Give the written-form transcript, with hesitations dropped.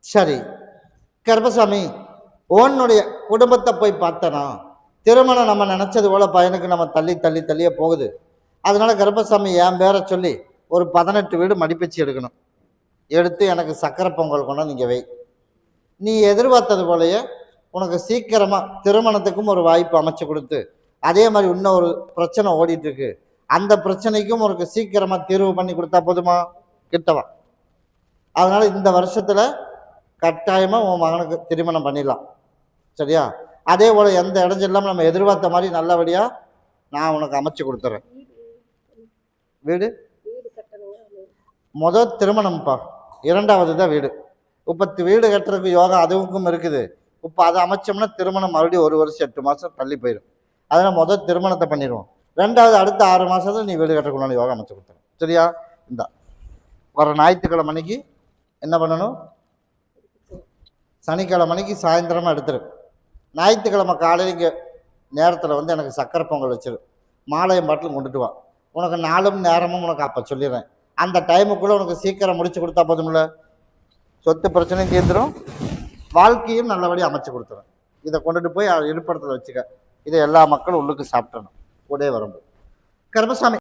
சரி, கருப்பசாமி, உன்னுடைய குடும்பத்தை போய் பார்த்தனா, திருமணம் நம்ம நினைச்சது போல பையனுக்கு நம்ம தள்ளி தள்ளி தள்ளியே போகுது. அதனால கருப்பசாமி என் பேரை சொல்லி ஒரு 18 வீடு மடிப்பிச்சு எடுக்கணும். எடுத்து எனக்கு சக்கரை பொங்கல் கொண்டு நீங்க வை. நீ எதிர்பார்த்தது போலயே உனக்கு சீக்கிரமா திருமணத்துக்கும் ஒரு வாய்ப்பு அமைச்சு கொடுத்து, அதே மாதிரி இன்னும் ஒரு பிரச்சனை ஓடிட்டு இருக்கு, அந்த பிரச்சனைக்கும் உனக்கு சீக்கிரமா தீர்வு பண்ணி கொடுத்தா போதுமா? கிட்டவா. அதனால இந்த வருஷத்துல கட்டாயமா உன் மகனுக்கு திருமணம் பண்ணிடலாம். சரியா? அதே போல எந்த இடைஞ்சல் இல்லாம நம்ம எதிர்பார்த்த மாதிரி நல்லபடியா நான் உனக்கு அமைச்சு கொடுத்துறேன். வீடு முதல் திருமணம்ப்பா, இரண்டாவது தான் வீடு. இப்போ வீடு கட்டுறதுக்கு யோகா அதுவுக்கும் இருக்குது. இப்போ அதை அமைச்சோம்னா திருமணம் மறுபடியும் 1 வருஷம் 8 மாதம் தள்ளி போயிடும். அதனால் முதல் திருமணத்தை பண்ணிடுவோம். ரெண்டாவது அடுத்த 6 மாதத்துல நீ வீடு கட்டக்குள்ள யோகா அமைச்சு கொடுத்துறேன். சரியா? இந்த வர ஞாயிற்றுக்கிழமை அன்னைக்கு என்ன பண்ணணும்? சனிக்கிழமை அன்னைக்கு சாயந்தரமாக எடுத்துரு. ஞாயிற்றுக்கிழமை காலையில் நேரத்தில் வந்து எனக்கு சக்கரை பொங்கல் வச்சிரு. மாலையும் பாட்டிலும் கொண்டுட்டு வா. உனக்கு நாளும் நேரமும் உனக்கு அப்போ சொல்லிடுறேன். அந்த டைமுக்குள்ளே உனக்கு சீக்கிரம் முடிச்சு கொடுத்தா போதும்ல, சொத்து பிரச்சனையும் தீர்ந்துடும், வாழ்க்கையும் நல்லபடியாக அமைச்சு கொடுத்துறேன். இதை கொண்டுட்டு போய் இருப்பிடத்தில் வச்சுக்க. இதை எல்லா மக்களும் உள்ளுக்கு சாப்பிட்டணும். கூடவே வரும்போது கருப்பசாமி